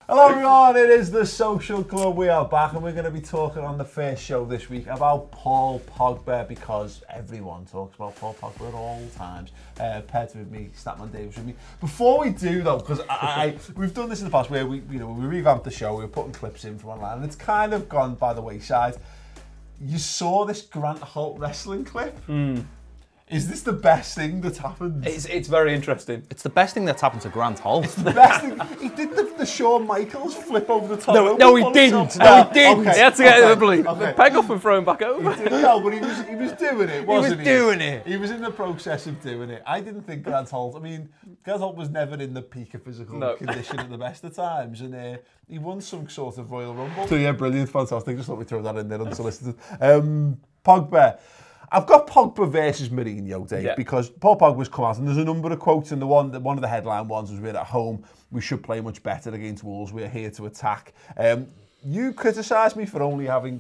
Hello everyone, it is the Social Club. We are back and we're going to be talking on the first show this week about Paul Pogba, because everyone talks about Paul Pogba at all times. Pet with me, Statman Davis with me. Before we do though, because we've done this in the past where we revamped the show, we were putting clips in from online and it's kind of gone by the wayside. You saw this Grant Holt wrestling clip? Is this the best thing that's happened? It's very interesting. It's the best thing that's happened to Grant Holt. It's the best thing. He did the Shawn Michaels flip over the top. No, he didn't. No, he didn't. Okay. He had to get the peg off and throw him back over. No, but he was doing it, wasn't he? He was doing it. He was in the process of doing it. I didn't think Grant Holt, Grant Holt was never in the peak of physical condition at the best of times, and he won some sort of Royal Rumble. So yeah, brilliant, fantastic. Just thought we'd throw that in there unsolicited. Pogba. I've got Pogba versus Mourino, Dave, because Paul Pogba's come out and there's a number of quotes, and one of the headline ones was, "We're at home, we should play much better against Wolves, we're here to attack." You criticised me for only having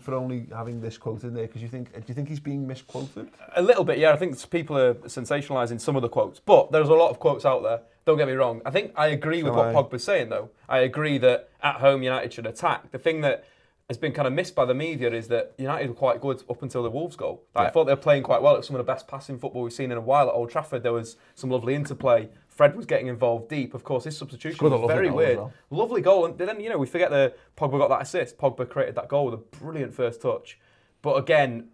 this quote in there because do you think he's being misquoted? A little bit, yeah. I think people are sensationalising some of the quotes, but there's a lot of quotes out there. Don't get me wrong. I think I agree with what Pogba's saying, though. I agree that at home United should attack. The thing that has been kind of missed by the media is that United were quite good up until the Wolves goal. I thought they were playing quite well. It was some of the best passing football we've seen in a while at Old Trafford. There was some lovely interplay. Fred was getting involved deep. Of course, his substitution was very weird. Well. Lovely goal. And then, we forget that Pogba got that assist. Pogba created that goal with a brilliant first touch. But again,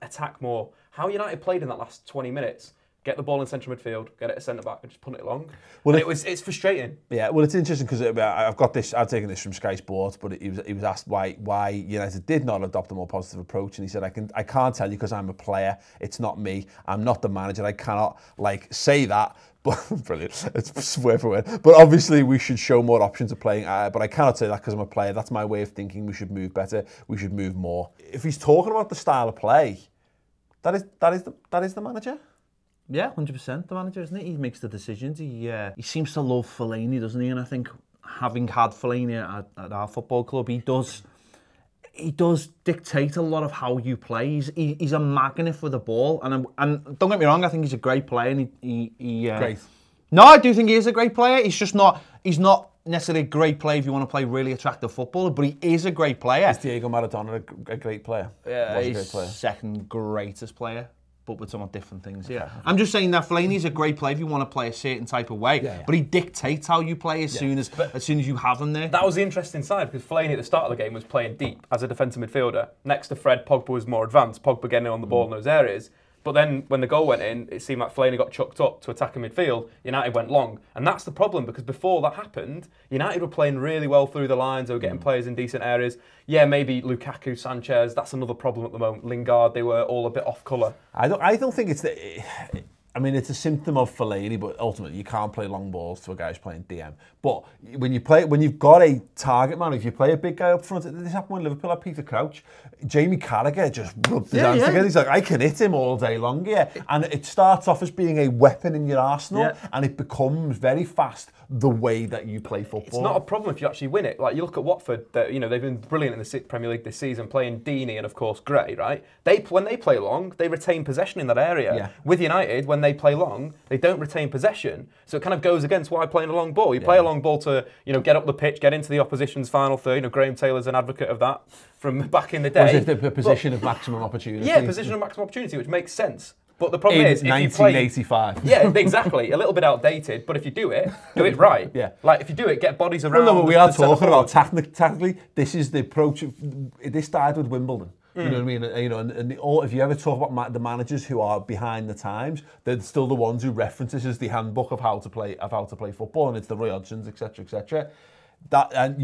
attack more. How United played in that last 20 minutes, get the ball in central midfield, get it to centre-back and just punt it along. Well, it's frustrating. Yeah, well, it's interesting because I've taken this from Sky Sports, but he was asked why United did not adopt a more positive approach, and he said, I can't tell you because I'm a player. It's not me. I'm not the manager. I cannot say that. But brilliant. It's word for word. But obviously we should show more options of playing. But I cannot say that because I'm a player. That's my way of thinking. We should move better. We should move more. If he's talking about the style of play, that is the manager. Yeah, 100% the manager, isn't it? He makes the decisions. He seems to love Fellaini, doesn't he? And I think having had Fellaini at our football club, he does dictate a lot of how you play. He's a magnet for the ball, and don't get me wrong, I think he's a great player. And Great. No, I do think he is a great player. He's not necessarily a great player if you want to play really attractive football, but he is a great player. Is Diego Maradona a great player? Yeah, he's a great player. Second greatest player, but with somewhat different things. Yeah, I'm just saying that Fellaini's a great player if you want to play a certain type of way, but he dictates how you play as soon as you have him there. That was the interesting side because Fellaini at the start of the game was playing deep as a defensive midfielder. Next to Fred, Pogba was more advanced. Pogba getting on the ball in those areas. But then when the goal went in, it seemed like Fellaini got chucked up to attack in midfield. United went long. And that's the problem because before that happened, United were playing really well through the lines. They were getting players in decent areas. Yeah, maybe Lukaku, Sanchez, that's another problem at the moment. Lingard, they were all a bit off colour. I don't think it's it's a symptom of Fellaini, but ultimately you can't play long balls to a guy who's playing DM. But when you've got a target man, if you play a big guy up front, this happened when Liverpool had Peter Crouch. Jamie Carragher just rubbed his hands together. He's like, I can hit him all day long, And it starts off as being a weapon in your arsenal, and it becomes very fast the way that you play football. It's not a problem if you actually win it. Like, you look at Watford, they've been brilliant in the Premier League this season, playing Deeney and, of course, Gray, right? When they play long, they retain possession in that area. Yeah. With United, when they play long, they don't retain possession. So it kind of goes against why playing a long ball. You play a long ball to, get up the pitch, get into the opposition's final third. Graham Taylor's an advocate of that from back in the day. Was it the position of maximum opportunity? Yeah, position of maximum opportunity, which makes sense. But the problem is, if 1985. You play, yeah, exactly. A little bit outdated, but if you do it right. Yeah. Like, if you do it, get bodies around. Well, no, but we are talking about technically. This is the approach. This started with Wimbledon. You know what I mean? If you ever talk about the managers who are behind the times, they're still the ones who reference this as the handbook of how to play football, and it's the Roy Hodgsons, etc., etc.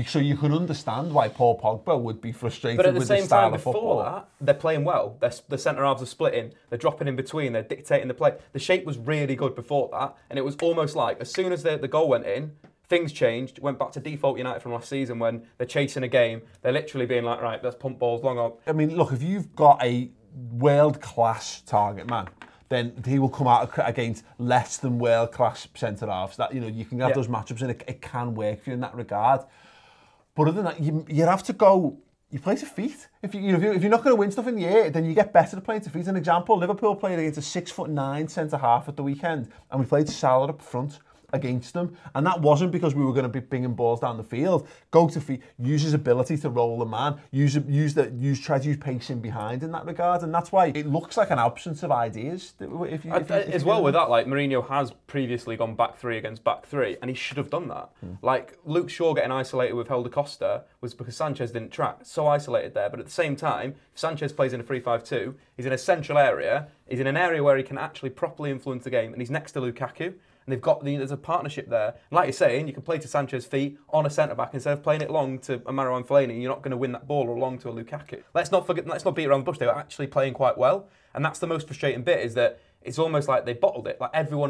So you can understand why Paul Pogba would be frustrated with the style of football. But at the same time, before that, they're playing well. The centre halves are splitting. They're dropping in between. They're dictating the play. The shape was really good before that, and it was almost like as soon as the goal went in, things changed. Went back to default United from last season when they're chasing a game. They're literally being like, right, let's pump balls long on. Look, if you've got a world-class target man, then he will come out against less than world-class centre-halves. That you can have those matchups and it can work for you in that regard. But other than that, you have to go. You play to feet. If you're not going to win stuff in the air, then you get better at playing to feet. An example: Liverpool played against a 6'9" centre-half at the weekend, and we played Salah up front. against them, and that wasn't because we were going to be bringing balls down the field. Use his ability to roll the man, try to use pace in behind in that regard, and that's why it looks like an absence of ideas. As well with that, like Mourinho has previously gone back three against back three, and he should have done that. Like Luke Shaw getting isolated with Helder Costa was because Sanchez didn't track, so isolated there. But at the same time, if Sanchez plays in a 3-5-2, he's in a central area. He's in an area where he can actually properly influence the game, and he's next to Lukaku. And there's a partnership there. And like you're saying, you can play to Sanchez's feet on a centre-back instead of playing it long to Amaro and Fellaini. You're not going to win that ball or long to a Lukaku. Let's not beat around the bush. They were actually playing quite well. And that's the most frustrating bit, is that it's almost like they bottled it. Like everyone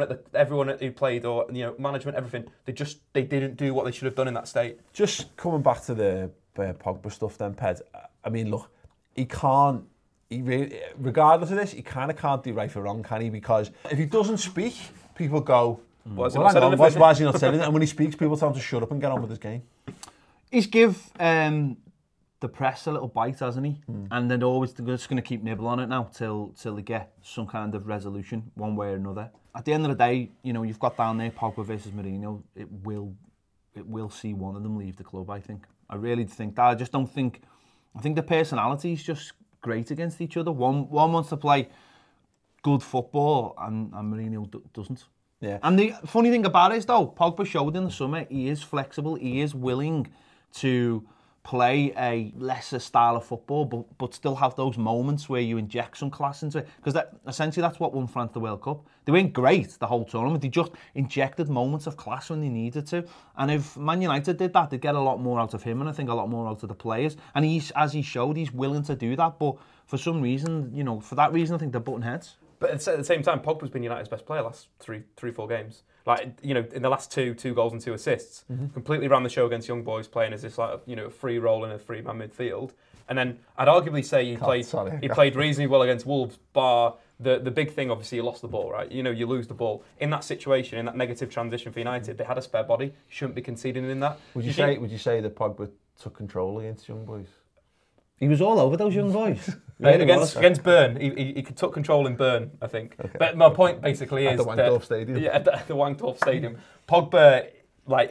who played, or management, everything, they didn't do what they should have done in that state. Just coming back to the Pogba stuff then, Ped. I mean, look, he can't. Regardless of this, he kind of can't do right for wrong, can he? Because if he doesn't speak, people go, why is he not saying it? And when he speaks, people tell him to shut up and get on with his game. He's give the press a little bite, hasn't he? And they're just going to keep nibble on it now till they get some kind of resolution, one way or another. At the end of the day, you've got down there Pogba versus Mourino. It will see one of them leave the club, I think. I really think that. I just don't think... I think the personality is just great against each other. One wants to play good football and Mourinho doesn't. Yeah. And the funny thing about it is, though, Pogba showed in the summer he is flexible, he is willing to play a lesser style of football, but still have those moments where you inject some class into it. Because essentially that's what won France the World Cup. They weren't great the whole tournament, they just injected moments of class when they needed to. And if Man United did that, they'd get a lot more out of him, and I think a lot more out of the players. And as he showed, he's willing to do that, but for some reason, for that reason, I think they're butting heads. But at the same time, Pogba's been United's best player last three, 4 games. Like, in the last two goals and 2 assists, completely ran the show against young boys, playing as this a free role in a 3-man midfield. And then I'd arguably say he played reasonably well against Wolves, bar the big thing. Obviously, you lost the ball, right? You lose the ball in that situation, in that negative transition for United. They had a spare body, shouldn't be conceding in that. Would you say that Pogba took control against young boys? He was all over those young boys. Against Bern, he took control in Bern, I think. Okay. But my point basically is at the Wankdorf Stadium. Yeah, at the Wankdorf Stadium. Pogba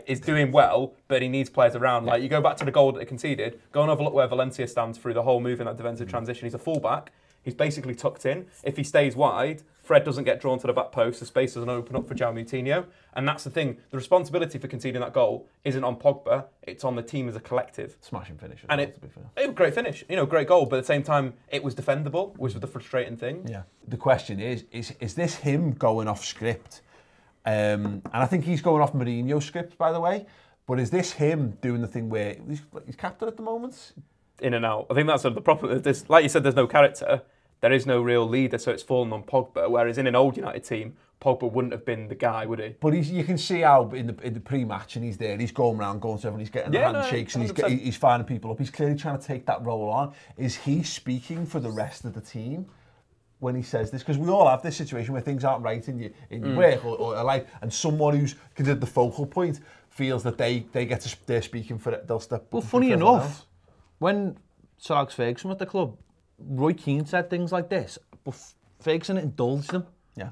is doing well, but he needs players around. Like, you go back to the goal that they conceded, go and have a look where Valencia stands through the whole move in that defensive transition. He's a fullback. He's basically tucked in. If he stays wide, Fred doesn't get drawn to the back post, the space doesn't open up for João Moutinho. And that's the thing. The responsibility for conceding that goal isn't on Pogba, it's on the team as a collective. Smashing finish. And it was a great finish, great goal, but at the same time, it was defendable, which was the frustrating thing. Yeah. The question is this him going off script? And I think he's going off Mourinho's script, by the way. But is this him doing the thing where he's captain at the moment? In and out. I think that's the problem. Like you said, there's no character. There is no real leader, so it's fallen on Pogba. Whereas in an old United team, Pogba wouldn't have been the guy, would he? But you can see how in the pre-match, and he's there, he's going around, going to everyone, he's getting the handshakes, and he's finding people up. He's clearly trying to take that role on. Is he speaking for the rest of the team when he says this? Because we all have this situation where things aren't right in your work or life, and someone who's considered the focal point feels that they're speaking for it. They'll step. Well, funny enough, when Sir Alex Ferguson was at the club, Roy Keane said things like this, but Ferguson indulged him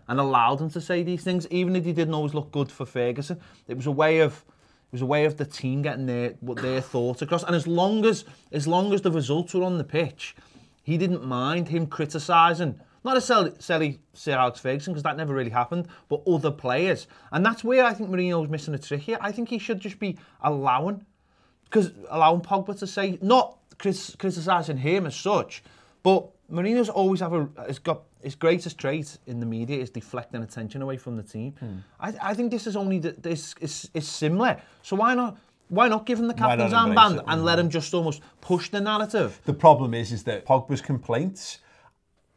and allowed him to say these things, even if he didn't always look good for Ferguson. It was a way of the team getting their thoughts across. And as long as the results were on the pitch, he didn't mind him criticising, not necessarily Sir Alex Ferguson, because that never really happened, but other players. And that's where I think Mourinho's missing a trick here. I think he should just be allowing Pogba to say, not criticising him as such, but Mourinho's always has got his greatest trait in the media is deflecting attention away from the team. I think this is only this is similar. So why not give him the captain's armband and let him just almost push the narrative? The problem is that Pogba's complaints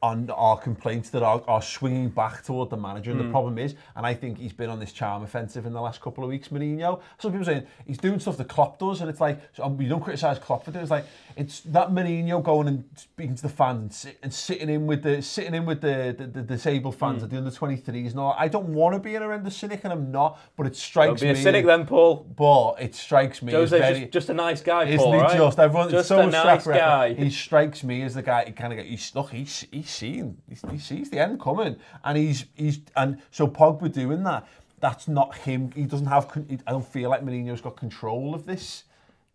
are complaints that are swinging back toward the manager. And the problem is, and I think he's been on this charm offensive in the last couple of weeks, Mourinho. Some people saying he's doing stuff that Klopp does, and it's like, you don't criticise Klopp for it. It's like, it's that Mourinho going and speaking to the fans and sitting in with the disabled fans at the under-23s and all. I don't want to be an horrendous cynic, and I'm not, but it strikes me. Don't be a cynic then, Paul. But it strikes me as very... just a nice guy, Paul, isn't he, right? just? Everyone, just so a nice guy. He strikes me as the guy, he sees the end coming, and so Pogba doing that, that's not him. He doesn't have. I don't feel like Mourinho's got control of this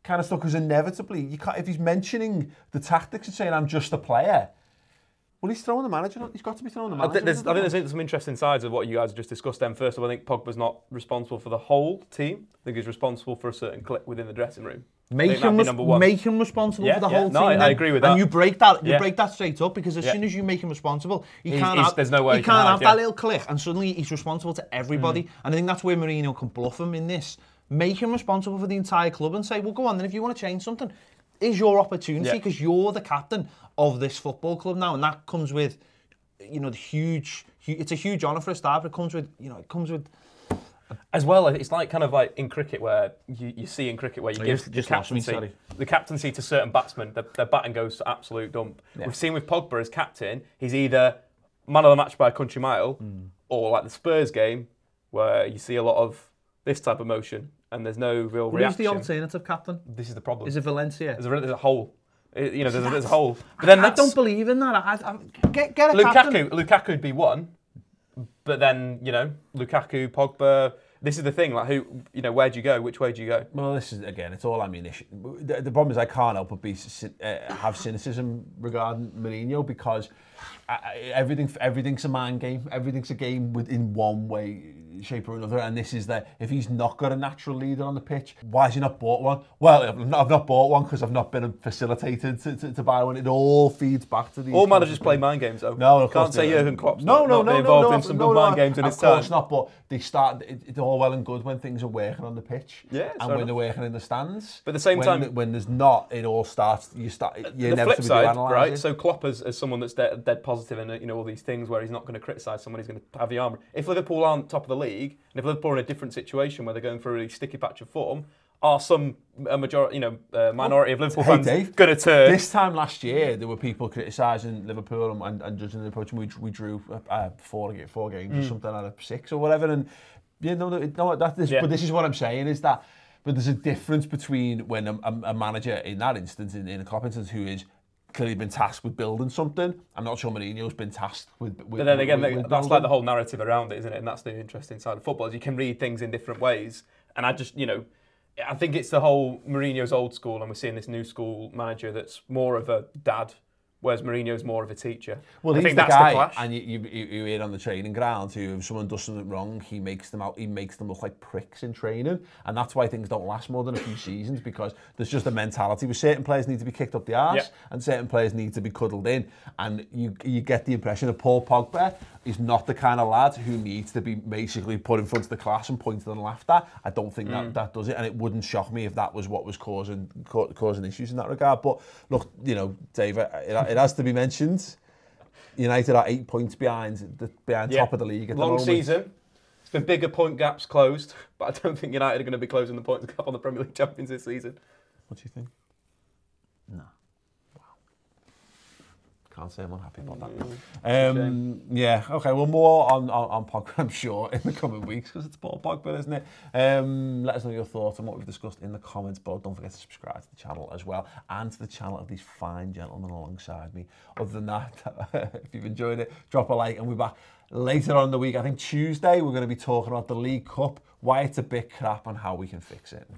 kind of stuff, because inevitably, you can't, if he's mentioning the tactics and saying I'm just a player, well, he's throwing the manager. He's got to be throwing the manager. I think there's some interesting sides of what you guys just discussed then. First of all, I think Pogba's not responsible for the whole team. I think he's responsible for a certain clip within the dressing room. Make him responsible for the whole team. I agree with that. And you break that straight up, because as soon as you make him responsible, there's no way he can't have that little click, and suddenly he's responsible to everybody. And I think that's where Mourino can bluff him in this. Make him responsible for the entire club and say, well, go on then, if you want to change something, is your opportunity, because you're the captain of this football club now, and that comes with, you know, it's a huge honour for a start, but it comes with as well. It's like kind of like in cricket, where you see in cricket where you give the captaincy to certain batsmen, their batting goes to absolute dump. Yeah. We've seen with Pogba as captain, he's either man of the match by a country mile, or like the Spurs game, where you see a lot of this type of motion, and there's no real reaction. Who's the alternative captain? This is the problem. Is it Valencia? There's a hole. You know, there's a hole. But then I don't believe in that. Get a captain. Lukaku would be one, but then, you know, Lukaku, Pogba. This is the thing. Like, who? You know, where do you go? Which way do you go? Well, this is again. It's all ammunition. The problem is I can't help but have cynicism regarding Mourinho, because everything's a mind game. Everything's a game in one way, shape or another. And this is that if he's not got a natural leader on the pitch, why has he not bought one? Well, I've not bought one because I've not been facilitated to buy one. It all feeds back to these. All managers play mind games, though. No, of course can't say Jurgen Klopp's not involved in some good mind games in his time. Of course not, but they start. It's all well and good when things are working on the pitch, and when they're working in the stands. But at the same time, when there's not, it all starts. You the flip side, right? So Klopp as someone that's dead positive, and you know, all these things where he's not going to criticise someone, he's going to have the armour. If Liverpool aren't top of the league, and if Liverpool are in a different situation where they're going through a really sticky patch of form, are a minority of Liverpool fans going to turn? This time last year, there were people criticising Liverpool and judging the approach. We drew 4 games or something out of 6 or whatever, and but this is what I'm saying is that. But there's a difference between when a manager in that instance, in a Klopp instance, who is clearly been tasked with building something. I'm not sure Mourinho's been tasked with but then again, that's like the whole narrative around it, isn't it? And that's the interesting side of football, is you can read things in different ways. And I just, you know, I think it's the whole Mourinho's old school, and we're seeing this new school manager that's more of a dad, whereas Mourinho's more of a teacher. Well, he's the guy, and you hear on the training ground who, if someone does something wrong, he makes them look like pricks in training, and that's why things don't last more than a few seasons, because there's just a mentality where certain players need to be kicked up the arse, and certain players need to be cuddled in, and you get the impression that Paul Pogba is not the kind of lad who needs to be basically put in front of the class and pointed and laughed at. I don't think that does it, and it wouldn't shock me if that was what was causing issues in that regard. But look, you know, Dave, it has to be mentioned. United are 8 points behind top of the league at the moment. Long season. It's been bigger point gaps closed, but I don't think United are going to be closing the points gap on the Premier League champions this season. What do you think? No. Can't say I'm unhappy about that. Yeah, okay, well, more on Pogba, I'm sure, in the coming weeks, because it's Paul Pogba, isn't it? Let us know your thoughts on what we've discussed in the comments below. Don't forget to subscribe to the channel as well, and to the channel of these fine gentlemen alongside me. Other than that, if you've enjoyed it, drop a like, and we'll be back later on in the week. I think Tuesday, we're going to be talking about the League Cup, why it's a bit crap, and how we can fix it.